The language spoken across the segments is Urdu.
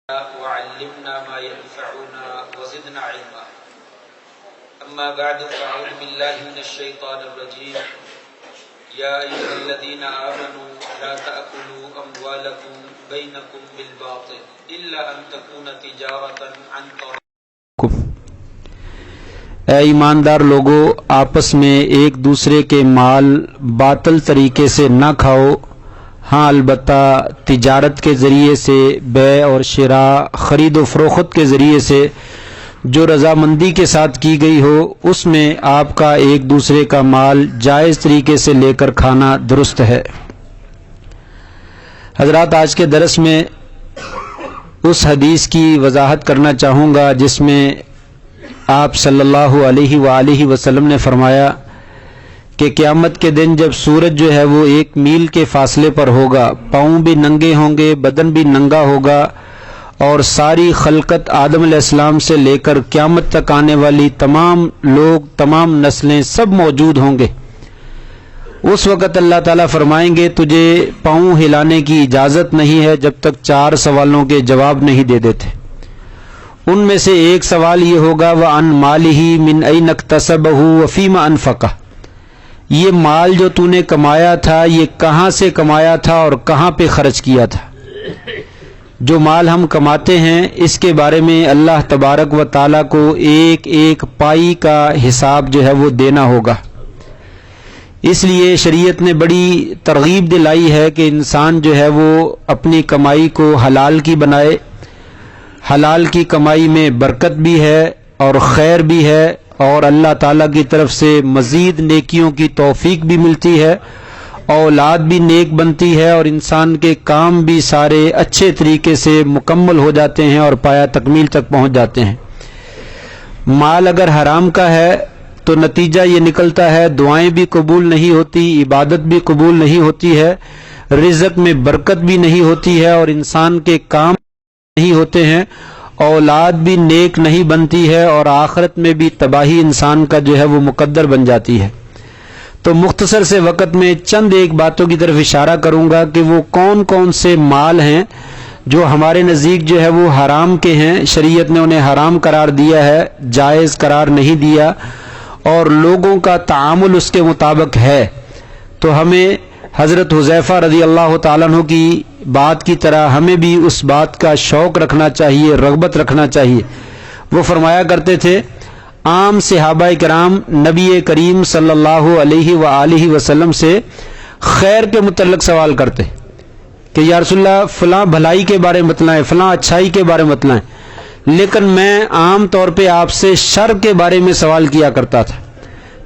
وعلمنا ما ينفعنا وزدنا علما أما بعد فأعوذ بالله من الشيطان الرجيم يا أيها الذين آمنوا لا تأكلوا أموالكم بينكم بالباطل إلا أن تكون تجارة عن تراض. اے ایماندار لوگو، آپس میں ایک دوسرے کے مال باطل طریقے سے نہ کھاؤ، ہاں البتہ تجارت کے ذریعے سے، بیع اور شراء، خرید و فروخت کے ذریعے سے جو رضامندی کے ساتھ کی گئی ہو، اس میں آپ کا ایک دوسرے کا مال جائز طریقے سے لے کر کھانا درست ہے. حضرات، آج کے درس میں اس حدیث کی وضاحت کرنا چاہوں گا جس میں آپ صلی اللہ علیہ وآلہ وسلم نے فرمایا کہ قیامت کے دن جب سورج جو ہے وہ 1 میل کے فاصلے پر ہوگا، پاؤں بھی ننگے ہوں گے، بدن بھی ننگا ہوگا، اور ساری خلقت آدم علیہ السلام سے لے کر قیامت تک آنے والی تمام لوگ، تمام نسلیں سب موجود ہوں گے. اس وقت اللہ تعالیٰ فرمائیں گے تجھے پاؤں ہلانے کی اجازت نہیں ہے جب تک 4 سوالوں کے جواب نہیں دے دیتے. ان میں سے ایک سوال یہ ہوگا وَعَنْ مَالِهِ مِنْ أَيْنَ اكْتَسَبَهُ وَفِيمَ أَنْفَقَهُ، یہ مال جو تو نے کمایا تھا یہ کہاں سے کمایا تھا اور کہاں پہ خرچ کیا تھا. جو مال ہم کماتے ہیں اس کے بارے میں اللہ تبارک و تعالیٰ کو ایک ایک پائی کا حساب جو ہے وہ دینا ہوگا. اس لیے شریعت نے بڑی ترغیب دلائی ہے کہ انسان جو ہے وہ اپنی کمائی کو حلال کی بنائے. حلال کی کمائی میں برکت بھی ہے اور خیر بھی ہے، اور اللہ تعالیٰ کی طرف سے مزید نیکیوں کی توفیق بھی ملتی ہے، اولاد بھی نیک بنتی ہے، اور انسان کے کام بھی سارے اچھے طریقے سے مکمل ہو جاتے ہیں اور پایا تکمیل تک پہنچ جاتے ہیں. مال اگر حرام کا ہے تو نتیجہ یہ نکلتا ہے دعائیں بھی قبول نہیں ہوتی، عبادت بھی قبول نہیں ہوتی ہے، رزق میں برکت بھی نہیں ہوتی ہے، اور انسان کے کام نہیں ہوتے ہیں، اولاد بھی نیک نہیں بنتی ہے، اور آخرت میں بھی تباہی انسان کا جو ہے وہ مقدر بن جاتی ہے. تو مختصر سے وقت میں چند ایک باتوں کی طرف اشارہ کروں گا کہ وہ کون کون سے مال ہیں جو ہمارے نزدیک جو ہے وہ حرام کے ہیں. شریعت نے انہیں حرام قرار دیا ہے، جائز قرار نہیں دیا، اور لوگوں کا تعامل اس کے مطابق ہے. تو ہمیں حضرت حذیفہ رضی اللہ تعالیٰ عنہ کی بات کی طرح ہمیں بھی اس بات کا شوق رکھنا چاہیے، رغبت رکھنا چاہیے. وہ فرمایا کرتے تھے عام صحابہ کرام نبی کریم صلی اللہ علیہ وآلہ وسلم سے خیر کے متعلق سوال کرتے کہ یا رسول اللہ فلاں بھلائی کے بارے میں بتلائیں، فلاں اچھائی کے بارے میں بتلائیں، لیکن میں عام طور پہ آپ سے شر کے بارے میں سوال کیا کرتا تھا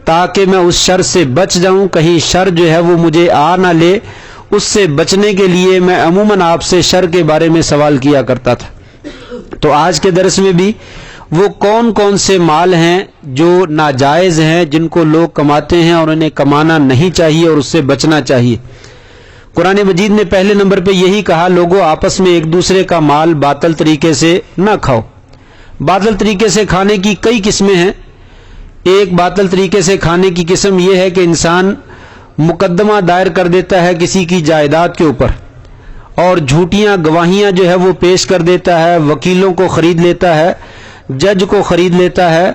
تاکہ میں اس شر سے بچ جاؤں، کہیں شر جو ہے وہ مجھے آ نہ لے. اس سے بچنے کے لیے میں عموماً آپ سے شر کے بارے میں سوال کیا کرتا تھا. تو آج کے درس میں بھی وہ کون کون سے مال ہیں جو ناجائز ہیں، جن کو لوگ کماتے ہیں اور انہیں کمانا نہیں چاہیے اور اس سے بچنا چاہیے. قرآن مجید نے پہلے نمبر پہ یہی کہا لوگوں آپس میں ایک دوسرے کا مال باطل طریقے سے نہ کھاؤ. باطل طریقے سے کھانے کی کئی قسمیں ہیں. ایک باطل طریقے سے کھانے کی قسم یہ ہے کہ انسان مقدمہ دائر کر دیتا ہے کسی کی جائیداد کے اوپر، اور جھوٹیاں گواہیاں جو ہے وہ پیش کر دیتا ہے، وکیلوں کو خرید لیتا ہے، جج کو خرید لیتا ہے.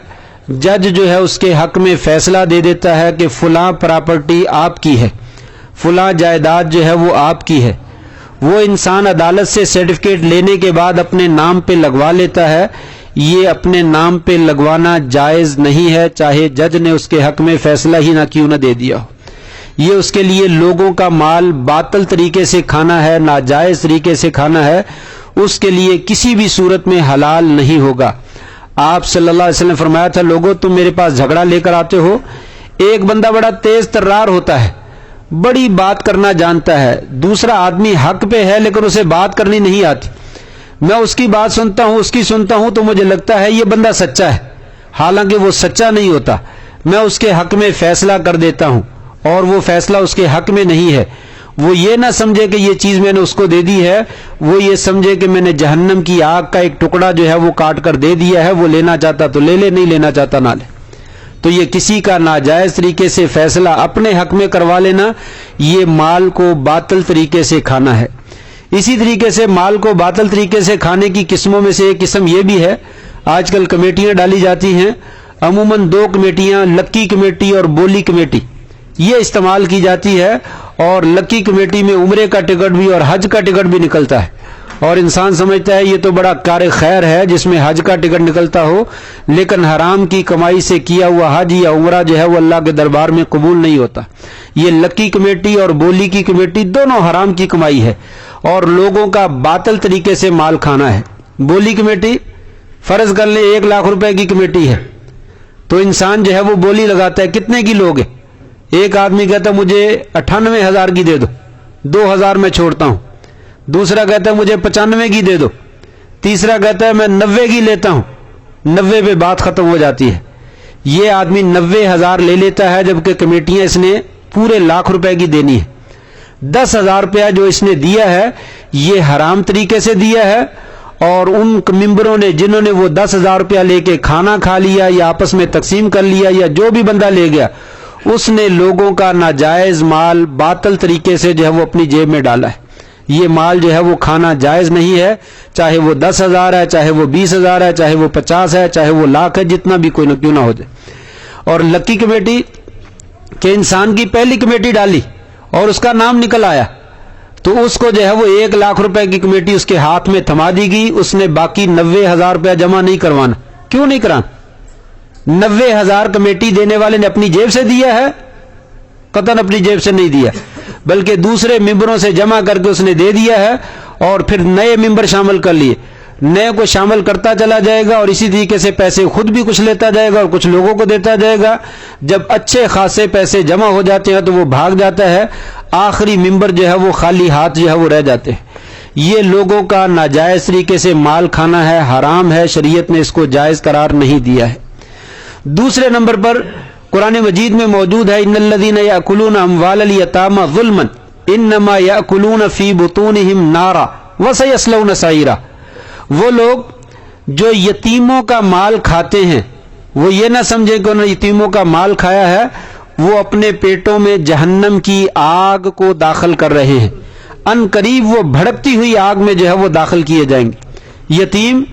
جج جو ہے اس کے حق میں فیصلہ دے دیتا ہے کہ فلاں پراپرٹی آپ کی ہے، فلاں جائیداد جو ہے وہ آپ کی ہے. وہ انسان عدالت سے سرٹیفکیٹ لینے کے بعد اپنے نام پہ لگوا لیتا ہے. یہ اپنے نام پہ لگوانا جائز نہیں ہے، چاہے جج نے اس کے حق میں فیصلہ ہی نہ کیوں نہ دے دیا ہو. یہ اس کے لیے لوگوں کا مال باطل طریقے سے کھانا ہے، ناجائز طریقے سے کھانا ہے، اس کے لیے کسی بھی صورت میں حلال نہیں ہوگا. آپ صلی اللہ علیہ وسلم نے فرمایا تھا لوگوں تم میرے پاس جھگڑا لے کر آتے ہو، ایک بندہ بڑا تیز ترار ہوتا ہے، بڑی بات کرنا جانتا ہے، دوسرا آدمی حق پہ ہے لیکن اسے بات کرنی نہیں آتی. میں اس کی بات سنتا ہوں، اس کی سنتا ہوں، تو مجھے لگتا ہے یہ بندہ سچا ہے، حالانکہ وہ سچا نہیں ہوتا. میں اس کے حق میں فیصلہ کر دیتا ہوں اور وہ فیصلہ اس کے حق میں نہیں ہے. وہ یہ نہ سمجھے کہ یہ چیز میں نے اس کو دے دی ہے، وہ یہ سمجھے کہ میں نے جہنم کی آگ کا ایک ٹکڑا جو ہے وہ کاٹ کر دے دیا ہے، وہ لینا چاہتا تو لے لے، نہیں لینا چاہتا نہ لے. تو یہ کسی کا ناجائز طریقے سے فیصلہ اپنے حق میں کروا لینا، یہ مال کو باطل طریقے سے کھانا ہے. اسی طریقے سے مال کو باطل طریقے سے کھانے کی قسموں میں سے ایک قسم یہ بھی ہے، آج کل کمیٹیاں ڈالی جاتی ہیں، عموماً دو کمیٹیاں، لکی کمیٹی اور بولی کمیٹی، یہ استعمال کی جاتی ہے، اور لکی کمیٹی میں عمرے کا ٹکٹ بھی اور حج کا ٹکٹ بھی نکلتا ہے، اور انسان سمجھتا ہے یہ تو بڑا کار خیر ہے جس میں حج کا ٹکٹ نکلتا ہو، لیکن حرام کی کمائی سے کیا ہوا حج یا عمرہ جو ہے وہ اللہ کے دربار میں قبول نہیں ہوتا۔ یہ لکی کمیٹی اور بولی کی کمیٹی دونوں حرام کی کمائی ہے اور لوگوں کا باطل طریقے سے مال کھانا ہے۔ بولی کمیٹی فرض کر لیں 1 لاکھ روپے کی کمیٹی ہے، تو انسان جو ہے وہ بولی لگاتا ہے، کتنے کی لوگ ہیں؟ ایک آدمی کہتا ہے مجھے 98,000 کی دے دو، 2,000 میں چھوڑتا ہوں، دوسرا کہتا ہے مجھے 95 کی دے دو، تیسرا کہتا ہے میں 90 کی لیتا ہوں، 90 پہ بات ختم ہو جاتی ہے۔ یہ آدمی 90,000 لے لیتا ہے، جبکہ کمیٹیاں اس نے پورے لاکھ روپے کی دینی ہے۔ 10,000 روپیہ جو اس نے دیا ہے یہ حرام طریقے سے دیا ہے، اور ان ممبروں نے جنہوں نے وہ 10,000 روپیہ لے کے کھانا کھا لیا یا آپس میں تقسیم کر لیا یا جو بھی بندہ لے گیا، اس نے لوگوں کا ناجائز مال باطل طریقے سے جو ہے وہ اپنی جیب میں ڈالا ہے۔ یہ مال جو ہے وہ کھانا جائز نہیں ہے، چاہے وہ 10,000 ہے، چاہے وہ 20,000 ہے، چاہے وہ 50 ہے، چاہے وہ لاکھ ہے، جتنا بھی کوئی نہ کیوں نہ ہو جائے۔ اور لکی کمیٹی کہ انسان کی پہلی کمیٹی ڈالی اور اس کا نام نکل آیا تو اس کو جو ہے وہ 1 لاکھ روپے کی کمیٹی اس کے ہاتھ میں تھما دی گئی، اس نے باقی 90,000 روپیہ جمع نہیں کروانا۔ کیوں نہیں کرانا؟ 90,000 کمیٹی دینے والے نے اپنی جیب سے دیا ہے؟ قطعاً اپنی جیب سے نہیں دیا، بلکہ دوسرے ممبروں سے جمع کر کے اس نے دے دیا ہے، اور پھر نئے ممبر شامل کر لیے، نئے کو شامل کرتا چلا جائے گا، اور اسی طریقے سے پیسے خود بھی کچھ لیتا جائے گا اور کچھ لوگوں کو دیتا جائے گا۔ جب اچھے خاصے پیسے جمع ہو جاتے ہیں تو وہ بھاگ جاتا ہے، آخری ممبر جو ہے وہ خالی ہاتھ جو ہے وہ رہ جاتے ہیں۔ یہ لوگوں کا ناجائز طریقے سے مال کھانا ہے، حرام ہے، شریعت نے اس کو جائز قرار نہیں دیا ہے۔ دوسرے نمبر پر قرآن مجید میں موجود ہے ان الذین یاکلون اموال الیتامی ظلما انما یاکلون فی بطونہم نارا وسیصلون سعیرا۔ وہ لوگ جو یتیموں کا مال کھاتے ہیں، وہ یہ نہ سمجھیں کہ انہوں نے یتیموں کا مال کھایا ہے، وہ اپنے پیٹوں میں جہنم کی آگ کو داخل کر رہے ہیں، ان قریب وہ بھڑکتی ہوئی آگ میں جو ہے وہ داخل کیے جائیں گے۔ یتیم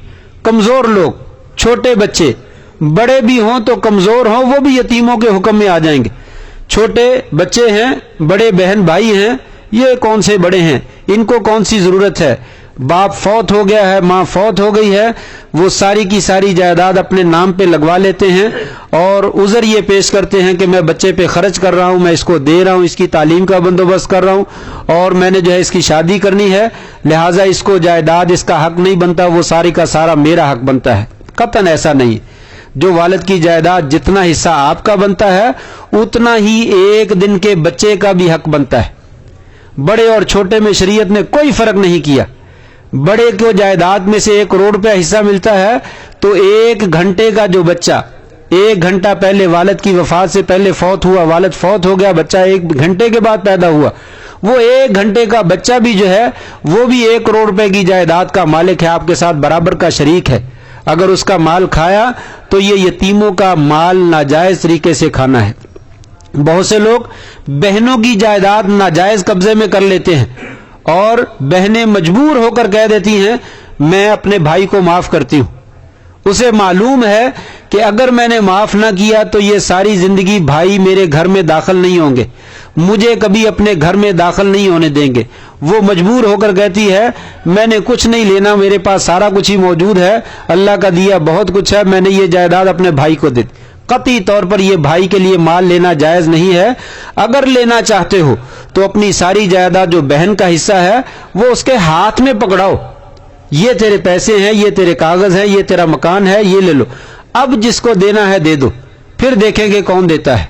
کمزور لوگ، چھوٹے بچے، بڑے بھی ہوں تو کمزور ہوں وہ بھی یتیموں کے حکم میں آ جائیں گے۔ چھوٹے بچے ہیں، بڑے بہن بھائی ہیں، یہ کون سے بڑے ہیں، ان کو کون سی ضرورت ہے، باپ فوت ہو گیا ہے، ماں فوت ہو گئی ہے، وہ ساری کی ساری جائیداد اپنے نام پہ لگوا لیتے ہیں اور عذر یہ پیش کرتے ہیں کہ میں بچے پہ خرچ کر رہا ہوں، میں اس کو دے رہا ہوں، اس کی تعلیم کا بندوبست کر رہا ہوں، اور میں نے جو ہے اس کی شادی کرنی ہے، لہٰذا اس کو جائیداد اس کا حق نہیں بنتا، وہ ساری کا سارا میرا حق بنتا ہے۔ قطعاً ایسا نہیں ہے۔ جو والد کی جائیداد جتنا حصہ آپ کا بنتا ہے اتنا ہی ایک دن کے بچے کا بھی حق بنتا ہے۔ بڑے اور چھوٹے میں شریعت نے کوئی فرق نہیں کیا۔ بڑے کو جائیداد میں سے 1 کروڑ روپیہ حصہ ملتا ہے تو 1 گھنٹے کا جو بچہ 1 گھنٹہ پہلے والد کی وفات سے پہلے فوت ہوا، والد فوت ہو گیا، بچہ 1 گھنٹے کے بعد پیدا ہوا، وہ 1 گھنٹے کا بچہ بھی جو ہے وہ بھی 1 کروڑ روپے کی جائیداد کا مالک ہے، آپ کے ساتھ برابر کا شریک ہے۔ اگر اس کا مال کھایا تو یہ یتیموں کا مال ناجائز طریقے سے کھانا ہے۔ بہت سے لوگ بہنوں کی جائیداد ناجائز قبضے میں کر لیتے ہیں اور بہنیں مجبور ہو کر کہہ دیتی ہیں میں اپنے بھائی کو معاف کرتی ہوں۔ اسے معلوم ہے کہ اگر میں نے معاف نہ کیا تو یہ ساری زندگی بھائی میرے گھر میں داخل نہیں ہوں گے، مجھے کبھی اپنے گھر میں داخل نہیں ہونے دیں گے۔ وہ مجبور ہو کر کہتی ہے میں نے کچھ نہیں لینا، میرے پاس سارا کچھ ہی موجود ہے، اللہ کا دیا بہت کچھ ہے، میں نے یہ جائیداد اپنے بھائی کو دے دی۔ قطعی طور پر یہ بھائی کے لیے مال لینا جائز نہیں ہے۔ اگر لینا چاہتے ہو تو اپنی ساری جائیداد جو بہن کا حصہ ہے وہ اس کے ہاتھ میں پکڑاؤ، یہ تیرے پیسے ہیں، یہ تیرے کاغذ ہیں، یہ تیرا مکان ہے، یہ لے لو، اب جس کو دینا ہے دے دو، پھر دیکھیں گے کون دیتا ہے،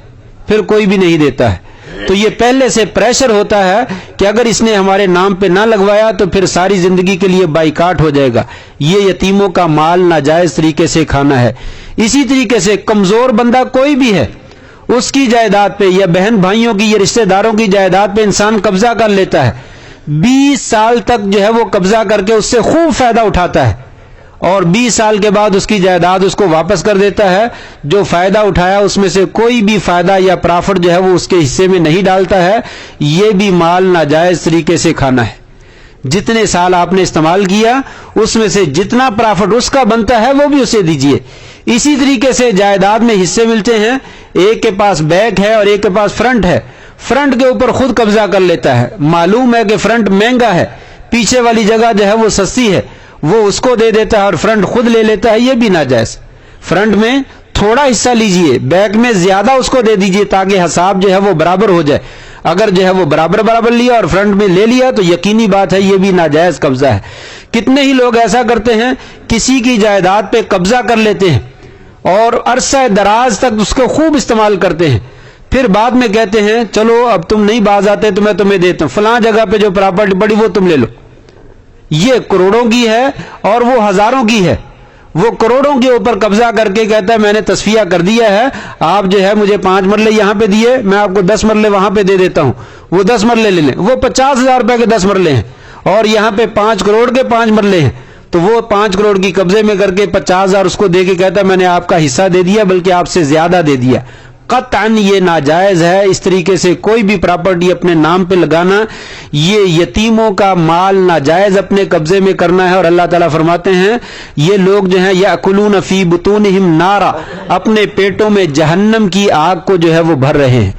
پھر کوئی بھی نہیں دیتا ہے۔ تو یہ پہلے سے پریشر ہوتا ہے کہ اگر اس نے ہمارے نام پہ نہ لگوایا تو پھر ساری زندگی کے لیے بائیکاٹ ہو جائے گا۔ یہ یتیموں کا مال ناجائز طریقے سے کھانا ہے۔ اسی طریقے سے کمزور بندہ کوئی بھی ہے، اس کی جائیداد پہ یا بہن بھائیوں کی یا رشتہ داروں کی جائیداد پہ انسان قبضہ کر لیتا ہے، 20 سال تک جو ہے وہ قبضہ کر کے اس سے خوب فائدہ اٹھاتا ہے، اور 20 سال کے بعد اس کی جائیداد اس کو واپس کر دیتا ہے۔ جو فائدہ اٹھایا اس میں سے کوئی بھی فائدہ یا پرافٹ جو ہے وہ اس کے حصے میں نہیں ڈالتا ہے۔ یہ بھی مال ناجائز طریقے سے کھانا ہے۔ جتنے سال آپ نے استعمال کیا اس میں سے جتنا پرافٹ اس کا بنتا ہے وہ بھی اسے دیجئے. اسی طریقے سے جائیداد میں حصے ملتے ہیں. ایک کے پاس بیک ہے اور ایک کے پاس فرنٹ ہے. فرنٹ کے اوپر خود قبضہ کر لیتا ہے. معلوم ہے کہ فرنٹ مہنگا ہے, پیچھے والی جگہ جو ہے وہ سستی ہے, وہ اس کو دے دیتا ہے اور فرنٹ خود لے لیتا ہے. یہ بھی ناجائز. فرنٹ میں تھوڑا حصہ لیجئے, بیک میں زیادہ اس کو دے دیجئے تاکہ حساب جو ہے وہ برابر ہو جائے. اگر جو ہے وہ برابر لیا اور فرنٹ میں لے لیا تو یقینی بات ہے یہ بھی ناجائز قبضہ ہے. کتنے ہی لوگ ایسا کرتے ہیں, کسی کی جائیداد پہ قبضہ کر لیتے ہیں اور عرصہ دراز تک اس کو خوب استعمال کرتے ہیں, پھر بعد میں کہتے ہیں چلو اب تم نہیں باز آتے تو میں تمہیں دیتا ہوں, فلاں جگہ پہ جو پراپرٹی پڑی وہ تم لے لو. یہ کروڑوں کی ہے اور وہ ہزاروں کی ہے. وہ کروڑوں کے اوپر قبضہ کر کے کہتا ہے میں نے تصفیہ کر دیا ہے, آپ جو ہے مجھے 5 مرلے یہاں پہ دیے, میں آپ کو 10 مرلے وہاں پہ دے دیتا ہوں, وہ 10 مرلے لے لیں. وہ 50,000 روپے کے 10 مرلے ہیں اور یہاں پہ 5 کروڑ کے 5 مرلے ہیں, تو وہ 5 کروڑ کی قبضے میں کر کے 50,000 اس کو دے کے کہتا ہے میں نے آپ کا حصہ دے دیا, بلکہ آپ سے زیادہ دے دیا. قطعاً یہ ناجائز ہے. اس طریقے سے کوئی بھی پراپرٹی اپنے نام پہ لگانا, یہ یتیموں کا مال ناجائز اپنے قبضے میں کرنا ہے. اور اللہ تعالیٰ فرماتے ہیں یہ لوگ جو ہیں یأکلون فی بطونہم نارا, اپنے پیٹوں میں جہنم کی آگ کو جو ہے وہ بھر رہے ہیں.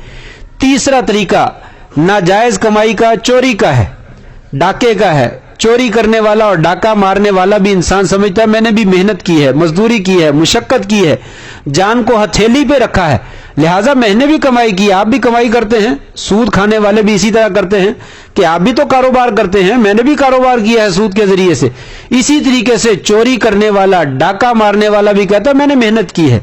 تیسرا طریقہ ناجائز کمائی کا چوری کا ہے, ڈاکے کا ہے. چوری کرنے والا اور ڈاکہ مارنے والا بھی انسان سمجھتا ہے میں نے بھی محنت کی ہے, مزدوری کی ہے, مشقت کی ہے, جان کو ہتھیلی پہ رکھا ہے, لہٰذا میں نے بھی کمائی کی. آپ بھی کمائی کرتے ہیں, سود کھانے والے بھی اسی طرح کرتے ہیں کہ آپ بھی تو کاروبار کرتے ہیں, میں نے بھی کاروبار کیا ہے سود کے ذریعے سے. اسی طریقے سے چوری کرنے والا, ڈاکہ مارنے والا بھی کہتا ہے میں نے محنت کی ہے.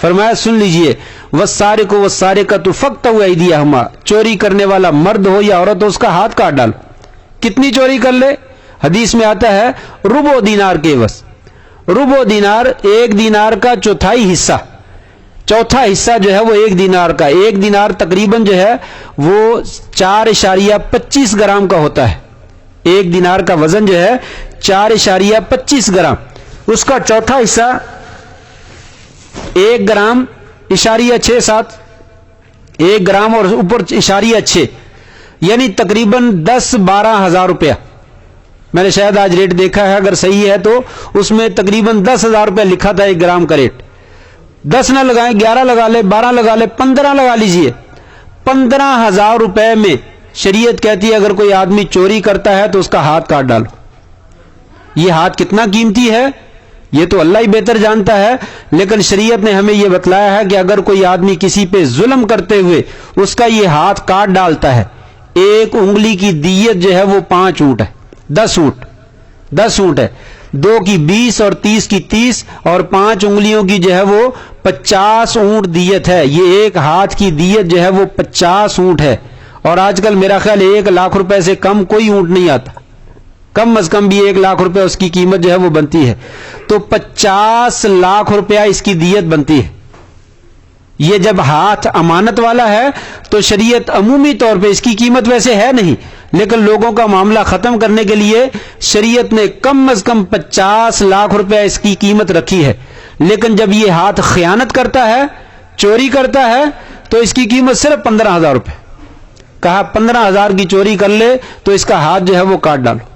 فرمایا سن لیجئے والسارق والسارقۃ فاقطعوا ایدیہما, چوری کرنے والا مرد ہو یا عورت ہو اس کا ہاتھ کاٹ ڈالو. کتنی چوری کر لے؟ حدیث میں آتا ہے ربع دینار کے عوض. ربع دینار 1 دینار کا چوتھائی حصہ, چوتھا حصہ جو ہے وہ 1 دینار کا. 1 دینار تقریباً جو ہے وہ 4.25 گرام کا ہوتا ہے. 1 دینار کا وزن جو ہے 4.25 گرام, اس کا چوتھا حصہ 1 گرام اشاریہ 6-7, 1 گرام اور اوپر اشاریہ 6, یعنی تقریباً 10-12 ہزار روپیہ. میں نے شاید آج ریٹ دیکھا ہے, اگر صحیح ہے تو اس میں تقریباً 10,000 روپے لکھا تھا 1 گرام کا ریٹ. 10 نہ لگائیں, 11 لگا لے, 12 لگا لے, 15 لگا لیجئے. 15,000 روپے میں شریعت کہتی ہے اگر کوئی آدمی چوری کرتا ہے تو اس کا ہاتھ کاٹ ڈالو. یہ ہاتھ کتنا قیمتی ہے یہ تو اللہ ہی بہتر جانتا ہے, لیکن شریعت نے ہمیں یہ بتلایا ہے کہ اگر کوئی آدمی کسی پہ ظلم کرتے ہوئے اس کا یہ ہاتھ کاٹ ڈالتا ہے, 1 انگلی کی دیت جو ہے وہ 5 اونٹ ہے, 10 اونٹ ہے. 2 کی 20 اور 30 کی 30 اور 5 انگلیوں کی جو ہے وہ 50 اونٹ دیت ہے. یہ ایک ہاتھ کی دیت جو ہے وہ 50 اونٹ ہے. اور آج کل میرا خیال 1 لاکھ روپے سے کم کوئی اونٹ نہیں آتا, کم از کم بھی 1 لاکھ روپے اس کی قیمت جو ہے وہ بنتی ہے. تو 50 لاکھ روپیہ اس کی دیت بنتی ہے. یہ جب ہاتھ امانت والا ہے تو شریعت عمومی طور پہ اس کی قیمت ویسے ہے نہیں, لیکن لوگوں کا معاملہ ختم کرنے کے لیے شریعت نے کم از کم 50 لاکھ روپے اس کی قیمت رکھی ہے. لیکن جب یہ ہاتھ خیانت کرتا ہے, چوری کرتا ہے, تو اس کی قیمت صرف 15,000 روپے. کہا 15,000 کی چوری کر لے تو اس کا ہاتھ جو ہے وہ کاٹ ڈالو.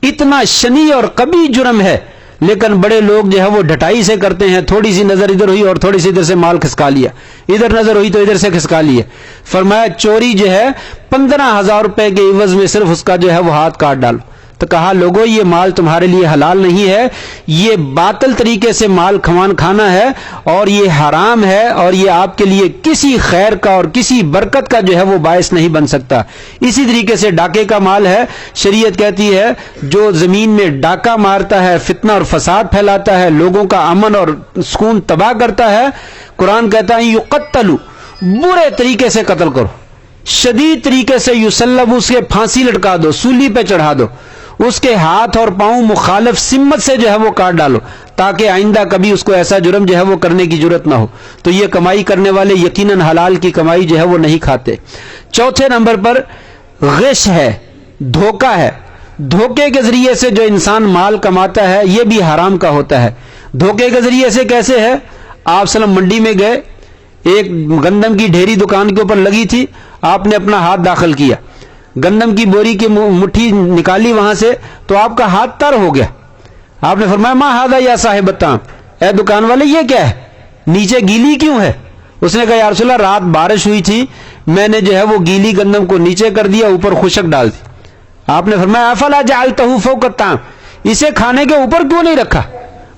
اتنا شنی اور قبیح جرم ہے, لیکن بڑے لوگ جو ہے وہ ڈھٹائی سے کرتے ہیں. تھوڑی سی نظر ادھر ہوئی اور تھوڑی سی ادھر سے مال کھسکا لیا, ادھر نظر ہوئی تو ادھر سے کھسکا لیا. فرمایا چوری جو ہے 15,000 روپے کے عوض میں صرف اس کا جو ہے وہ ہاتھ کاٹ ڈالو. تو کہا لوگوں یہ مال تمہارے لیے حلال نہیں ہے, یہ باطل طریقے سے مال کھانا ہے اور یہ حرام ہے, اور یہ آپ کے لیے کسی خیر کا اور کسی برکت کا جو ہے وہ باعث نہیں بن سکتا. اسی طریقے سے ڈاکے کا مال ہے. شریعت کہتی ہے جو زمین میں ڈاکہ مارتا ہے, فتنہ اور فساد پھیلاتا ہے, لوگوں کا امن اور سکون تباہ کرتا ہے, قرآن کہتا ہے یقتلوا, برے طریقے سے قتل کرو, شدید طریقے سے, یسلب, اس کے پھانسی لٹکا دو, سولی پہ چڑھا دو, اس کے ہاتھ اور پاؤں مخالف سمت سے جو ہے وہ کاٹ ڈالو, تاکہ آئندہ کبھی اس کو ایسا جرم جو ہے وہ کرنے کی ضرورت نہ ہو. تو یہ کمائی کرنے والے یقیناً حلال کی کمائی جو ہے وہ نہیں کھاتے. چوتھے نمبر پر غش ہے, دھوکہ ہے. دھوکے کے ذریعے سے جو انسان مال کماتا ہے یہ بھی حرام کا ہوتا ہے. دھوکے کے ذریعے سے کیسے ہے؟ آپ سلم منڈی میں گئے, ایک گندم کی ڈھیری دکان کے اوپر لگی تھی, آپ نے اپنا ہاتھ داخل کیا, گندم کی بوری کی مٹھی نکالی وہاں سے تو آپ کا ہاتھ تر ہو گیا. آپ نے فرمایا ما ھذا یا صاحب الطعام، اے دکان والے یہ کیا ہے، نیچے گیلی کیوں ہے؟ اس نے کہا یا رسول اللہ رات بارش ہوئی تھی، میں نے جو ہے وہ گیلی گندم کو نیچے کر دیا، اوپر خشک ڈال دی. آپ نے فرمایا افلا جعلتہ فوق الطعام، اسے کھانے کے اوپر کیوں نہیں رکھا،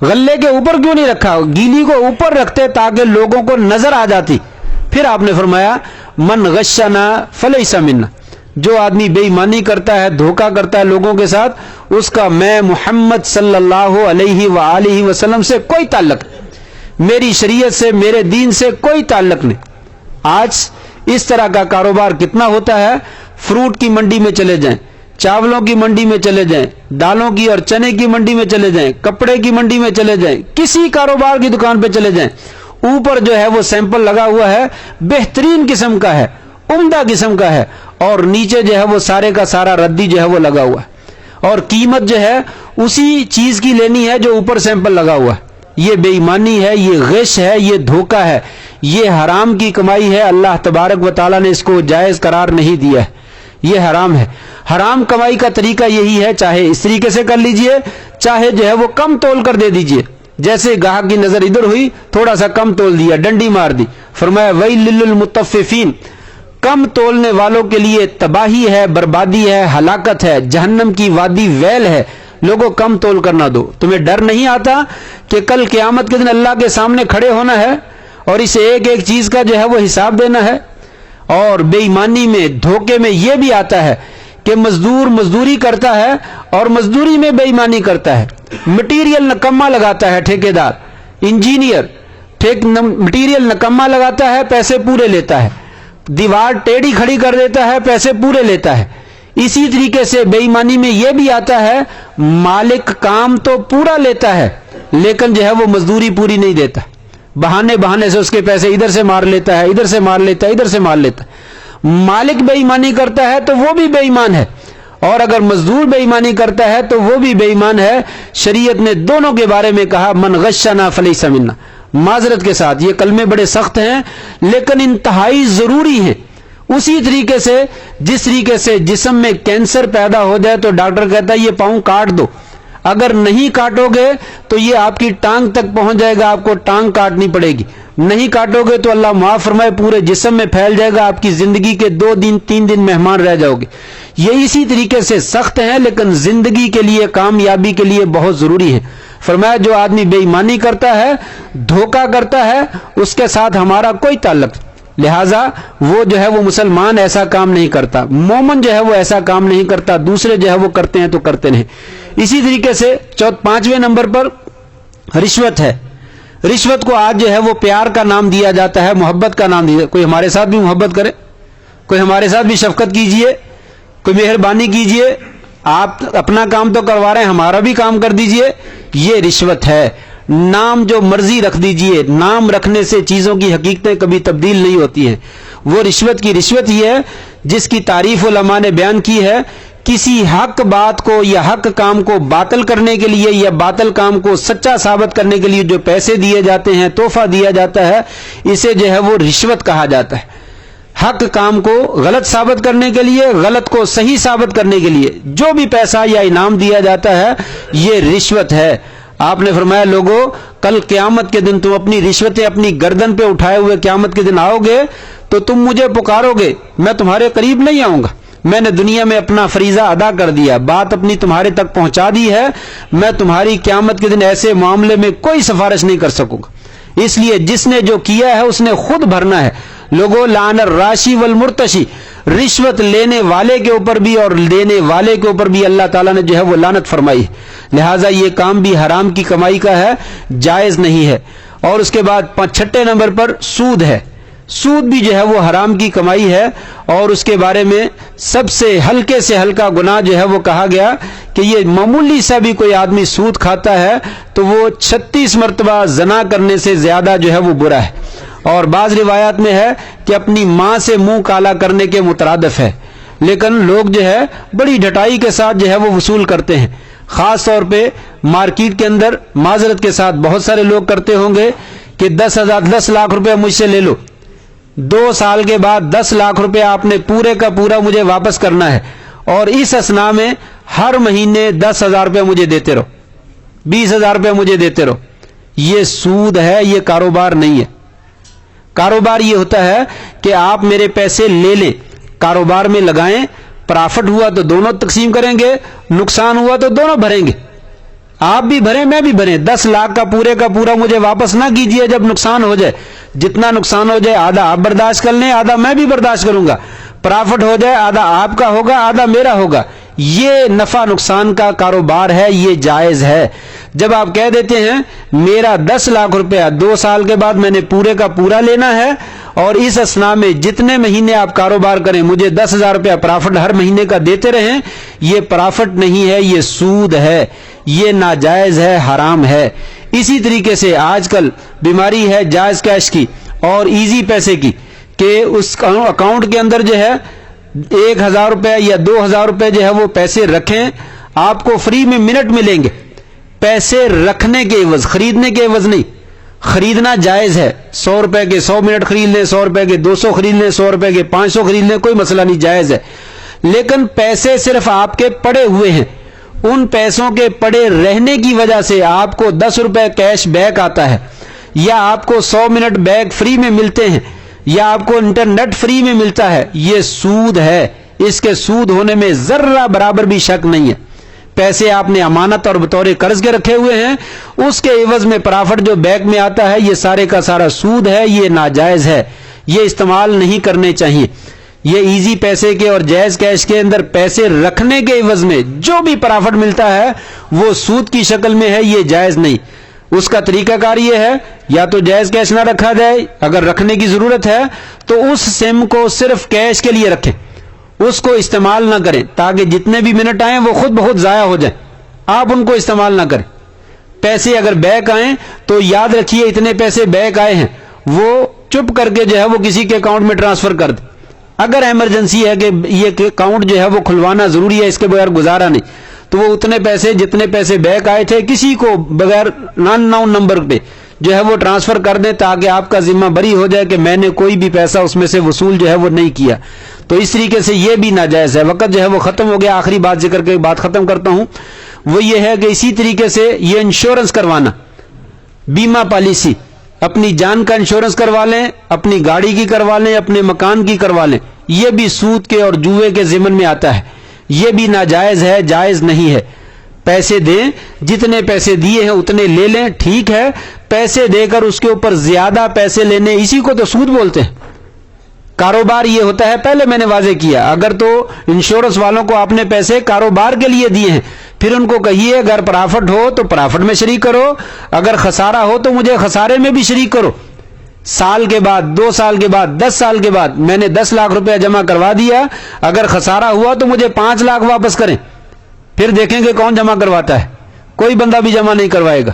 غلے کے اوپر کیوں نہیں رکھا، گیلی کو اوپر رکھتے تاکہ لوگوں کو نظر آ جاتی. پھر آپ نے فرمایا من غشنا فلیس منا، جو آدمی بے ایمانی کرتا ہے، دھوکہ کرتا ہے لوگوں کے ساتھ، اس کا میں محمد صلی اللہ علیہ وآلہ وسلم سے کوئی تعلق نہیں، میری شریعت سے، میرے دین سے کوئی تعلق نہیں. آج اس طرح کا کاروبار کتنا ہوتا ہے. فروٹ کی منڈی میں چلے جائیں، چاولوں کی منڈی میں چلے جائیں، دالوں کی اور چنے کی منڈی میں چلے جائیں، کپڑے کی منڈی میں چلے جائیں، کسی کاروبار کی دکان پہ چلے جائیں، اوپر جو ہے وہ سیمپل لگا ہوا ہے، بہترین قسم کا ہے، عمدہ قسم کا ہے، اور نیچے جو ہے وہ سارے کا سارا ردی جو ہے وہ لگا ہوا ہے، اور قیمت جو ہے اسی چیز کی لینی ہے جو اوپر سیمپل لگا ہوا ہے. یہ بے ایمانی ہے، یہ غش ہے، یہ دھوکہ ہے، یہ حرام کی کمائی ہے. اللہ تبارک و تعالیٰ نے اس کو جائز قرار نہیں دیا ہے، یہ حرام ہے. حرام کمائی کا طریقہ یہی ہے، چاہے اس طریقے سے کر لیجئے، چاہے جو ہے وہ کم تول کر دے دیجئے. جیسے گاہک کی نظر ادھر ہوئی، تھوڑا سا کم تول دیا، ڈنڈی مار دی. فرمایا ویل للمطففین، کم تولنے والوں کے لیے تباہی ہے، بربادی ہے، ہلاکت ہے، جہنم کی وادی ویل ہے. لوگوں کم تول کرنا دو. تمہیں ڈر نہیں آتا کہ کل قیامت کے دن اللہ کے سامنے کھڑے ہونا ہے اور اس ایک ایک چیز کا جو ہے وہ حساب دینا ہے؟ اور بے ایمانی میں، دھوکے میں یہ بھی آتا ہے کہ مزدور مزدوری کرتا ہے اور مزدوری میں بے ایمانی کرتا ہے. مٹیریل نکما لگاتا ہے ٹھیکیدار، انجینئر مٹیریل نکما لگاتا ہے، پیسے پورے لیتا ہے. دیوار ٹیڑھی کھڑی کر دیتا ہے، پیسے پورے لیتا ہے. اسی طریقے سے بے ایمانی میں یہ بھی آتا ہے، مالک کام تو پورا لیتا ہے لیکن جو ہے وہ مزدوری پوری نہیں دیتا، بہانے سے اس کے پیسے ادھر سے مار لیتا ہے، ادھر سے مار لیتا ہے، ادھر سے مار لیتا ہے. مالک بے ایمانی کرتا ہے تو وہ بھی بے ایمان ہے، اور اگر مزدور بے ایمانی کرتا ہے تو وہ بھی بے ایمان ہے. شریعت نے دونوں کے بارے میں کہا من غشنا فلیس منا. معذرت کے ساتھ یہ کلمے بڑے سخت ہیں لیکن انتہائی ضروری ہیں. اسی طریقے سے جس طریقے سے جسم میں کینسر پیدا ہو جائے تو ڈاکٹر کہتا ہے یہ پاؤں کاٹ دو، اگر نہیں کاٹو گے تو یہ آپ کی ٹانگ تک پہنچ جائے گا، آپ کو ٹانگ کاٹنی پڑے گی. نہیں کاٹو گے تو اللہ معاف فرمائے پورے جسم میں پھیل جائے گا، آپ کی زندگی کے 2 دن 3 دن مہمان رہ جاؤ گے. یہ اسی طریقے سے سخت ہیں لیکن زندگی کے لیے، کامیابی کے لیے بہت ضروری ہے. فرمایا جو آدمی بے ایمانی کرتا ہے، دھوکہ کرتا ہے، اس کے ساتھ ہمارا کوئی تعلق، لہٰذا وہ جو ہے وہ مسلمان ایسا کام نہیں کرتا، مومن جو ہے وہ ایسا کام نہیں کرتا. دوسرے جو ہے وہ کرتے ہیں تو کرتے نہیں. اسی طریقے سے 5ویں نمبر پر رشوت ہے. رشوت کو آج جو ہے وہ پیار کا نام دیا جاتا ہے، محبت کا نام دیا. کوئی ہمارے ساتھ بھی محبت کرے، کوئی ہمارے ساتھ بھی شفقت کیجئے، کوئی مہربانی کیجئے. آپ اپنا کام تو کروا رہے ہیں، ہمارا بھی کام کر دیجئے. یہ رشوت ہے. نام جو مرضی رکھ دیجئے، نام رکھنے سے چیزوں کی حقیقتیں کبھی تبدیل نہیں ہوتی ہیں. وہ رشوت کی رشوت ہی ہے جس کی تعریف علماء نے بیان کی ہے. کسی حق بات کو یا حق کام کو باطل کرنے کے لیے یا باطل کام کو سچا ثابت کرنے کے لیے جو پیسے دیے جاتے ہیں، تحفہ دیا جاتا ہے، اسے جو ہے وہ رشوت کہا جاتا ہے. حق کام کو غلط ثابت کرنے کے لیے، غلط کو صحیح ثابت کرنے کے لیے جو بھی پیسہ یا انعام دیا جاتا ہے یہ رشوت ہے. آپ نے فرمایا لوگوں کل قیامت کے دن تم اپنی رشوتیں اپنی گردن پہ اٹھائے ہوئے قیامت کے دن آؤ گے تو تم مجھے پکارو گے، میں تمہارے قریب نہیں آؤں گا. میں نے دنیا میں اپنا فریضہ ادا کر دیا، بات اپنی تمہارے تک پہنچا دی ہے، میں تمہاری قیامت کے دن ایسے معاملے میں کوئی سفارش نہیں کر سکوں گا. اس لیے جس نے جو کیا ہے اس نے خود بھرنا ہے. لوگوں لعن الراشی والمرتشی، رشوت لینے والے کے اوپر بھی اور دینے والے کے اوپر بھی اللہ تعالیٰ نے جو ہے وہ لعنت فرمائی ہے. لہٰذا یہ کام بھی حرام کی کمائی کا ہے، جائز نہیں ہے. اور اس کے بعد 6 نمبر پر سود ہے. سود بھی جو ہے وہ حرام کی کمائی ہے، اور اس کے بارے میں سب سے ہلکے سے ہلکا گناہ جو ہے وہ کہا گیا کہ یہ معمولی سا بھی کوئی آدمی سود کھاتا ہے تو وہ 36 مرتبہ زنا کرنے سے زیادہ جو ہے وہ برا ہے. اور بعض روایات میں ہے کہ اپنی ماں سے منہ کالا کرنے کے مترادف ہے. لیکن لوگ جو ہے بڑی ڈٹائی کے ساتھ جو ہے وہ وصول کرتے ہیں. خاص طور پہ مارکیٹ کے اندر معذرت کے ساتھ بہت سارے لوگ کرتے ہوں گے کہ 10 لاکھ روپے مجھ سے لے لو. 2 سال کے بعد 10 لاکھ روپے آپ نے پورے کا پورا مجھے واپس کرنا ہے، اور اس اسنا میں ہر مہینے 10,000 روپے مجھے دیتے رہو، 20,000 روپے مجھے دیتے رہو، یہ سود ہے، یہ کاروبار نہیں ہے۔ کاروبار یہ ہوتا ہے کہ آپ میرے پیسے لے لیں، کاروبار میں لگائیں، پرافٹ ہوا تو دونوں تقسیم کریں گے، نقصان ہوا تو دونوں بھریں گے، آپ بھی بھریں میں بھی بھریں۔ 10 لاکھ کا پورا مجھے واپس نہ کیجئے جب نقصان ہو جائے، جتنا نقصان ہو جائے آدھا آپ برداشت کر لیں، آدھا میں بھی برداشت کروں گا، پرافٹ ہو جائے آدھا آپ کا ہوگا آدھا میرا ہوگا۔ یہ نفع نقصان کا کاروبار ہے، یہ جائز ہے۔ جب آپ کہہ دیتے ہیں میرا 10 لاکھ روپیہ 2 سال کے بعد میں نے پورے کا پورا لینا ہے، اور اس اسنا میں جتنے مہینے آپ کاروبار کریں مجھے 10,000 روپیہ پرافٹ ہر مہینے کا دیتے رہیں، یہ پرافٹ نہیں ہے، یہ سود ہے، یہ ناجائز ہے، حرام ہے۔ اسی طریقے سے آج کل بیماری ہے جائز کیش کی اور ایزی پیسے کی، کہ اس اکاؤنٹ کے اندر جو ہے 1,000 روپے یا 2,000 روپے جو ہے وہ پیسے رکھیں، آپ کو فری میں منٹ ملیں گے، پیسے رکھنے کے عوض، خریدنے کے عوض نہیں۔ خریدنا جائز ہے، 100 روپے کے 100 منٹ خرید لیں، 100 روپے کے 200 خرید لیں، 100 روپے کے 500 خرید لیں، کوئی مسئلہ نہیں، جائز ہے۔ لیکن پیسے صرف آپ کے پڑے ہوئے ہیں، ان پیسوں کے پڑے رہنے کی وجہ سے آپ کو 10 روپے کیش بیک آتا ہے، یا آپ کو 100 منٹ بیک فری میں ملتے ہیں، یا آپ کو انٹرنیٹ فری میں ملتا ہے، یہ سود ہے۔ اس کے سود ہونے میں ذرہ برابر بھی شک نہیں ہے۔ پیسے آپ نے امانت اور بطور قرض کے رکھے ہوئے ہیں، اس کے عوض میں پرافٹ جو بیک میں آتا ہے یہ سارے کا سارا سود ہے، یہ ناجائز ہے، یہ استعمال نہیں کرنے چاہیے۔ یہ ایزی پیسے کے اور جائز کیش کے اندر پیسے رکھنے کے عوض میں جو بھی پرافٹ ملتا ہے وہ سود کی شکل میں ہے، یہ جائز نہیں۔ اس کا طریقہ کار یہ ہے یا تو جائز کیش نہ رکھا جائے، اگر رکھنے کی ضرورت ہے تو اس سم کو صرف کیش کے لیے رکھیں، اس کو استعمال نہ کریں، تاکہ جتنے بھی منٹ آئیں وہ خود بخود ضائع ہو جائیں، آپ ان کو استعمال نہ کریں۔ پیسے اگر بیک آئیں تو یاد رکھیے اتنے پیسے بیک آئے ہیں، وہ چپ کر کے جو ہے وہ کسی کے اکاؤنٹ میں ٹرانسفر کر دیں۔ اگر ایمرجنسی ہے کہ یہ اکاؤنٹ جو ہے وہ کھلوانا ضروری ہے، اس کے بغیر گزارا نہیں، تو وہ اتنے پیسے جتنے پیسے بیک آئے تھے کسی کو بغیر نان نون نمبر پہ جو ہے وہ ٹرانسفر کر دیں، تاکہ آپ کا ذمہ بری ہو جائے کہ میں نے کوئی بھی پیسہ اس میں سے وصول جو ہے وہ نہیں کیا۔ تو اس طریقے سے یہ بھی ناجائز ہے۔ وقت جو ہے وہ ختم ہو گیا، آخری بات ذکر کے بات ختم کرتا ہوں، وہ یہ ہے کہ اسی طریقے سے یہ انشورنس کروانا، بیمہ پالیسی، اپنی جان کا انشورنس کروا لیں، اپنی گاڑی کی کروا لیں، اپنے مکان کی کروا لیں، یہ بھی سود کے اور جوئے کے ضمن میں آتا ہے، یہ بھی ناجائز ہے، جائز نہیں ہے۔ پیسے دیں، جتنے پیسے دیے ہیں اتنے لے لیں، ٹھیک ہے، پیسے دے کر اس کے اوپر زیادہ پیسے لینے، اسی کو تو سود بولتے ہیں۔ کاروبار یہ ہوتا ہے، پہلے میں نے واضح کیا، اگر تو انشورنس والوں کو آپ نے پیسے کاروبار کے لیے دیے ہیں، پھر ان کو کہیے اگر پرافٹ ہو تو پرافٹ میں شریک کرو، اگر خسارہ ہو تو مجھے خسارے میں بھی شریک کرو۔ سال کے بعد، 2 سال کے بعد، 10 سال کے بعد میں نے 10 لاکھ روپے جمع کروا دیا، اگر خسارہ ہوا تو مجھے 5 لاکھ واپس کریں، پھر دیکھیں گے کون جمع کرواتا ہے، کوئی بندہ بھی جمع نہیں کروائے گا۔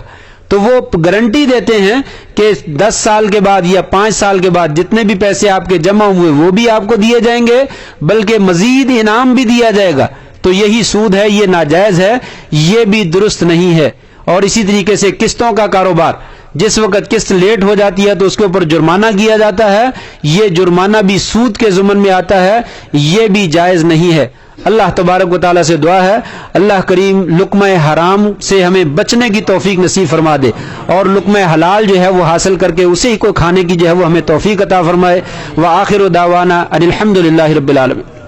تو وہ گارنٹی دیتے ہیں کہ 10 سال کے بعد یا 5 سال کے بعد جتنے بھی پیسے آپ کے جمع ہوئے وہ بھی آپ کو دیے جائیں گے، بلکہ مزید انعام بھی دیا جائے گا۔ تو یہی سود ہے، یہ ناجائز ہے، یہ بھی درست نہیں ہے۔ اور اسی طریقے سے قسطوں کا کاروبار، جس وقت قسط لیٹ ہو جاتی ہے تو اس کے اوپر جرمانہ کیا جاتا ہے، یہ جرمانہ بھی سود کے ضمن میں آتا ہے، یہ بھی جائز نہیں ہے۔ اللہ تبارک و تعالیٰ سے دعا ہے اللہ کریم لقمہ حرام سے ہمیں بچنے کی توفیق نصیب فرما دے، اور لقمہ حلال جو ہے وہ حاصل کر کے اسے کو کھانے کی جو ہے وہ ہمیں توفیق عطا فرمائے۔ وآخر دعوانا ان الحمد للہ رب العالمین۔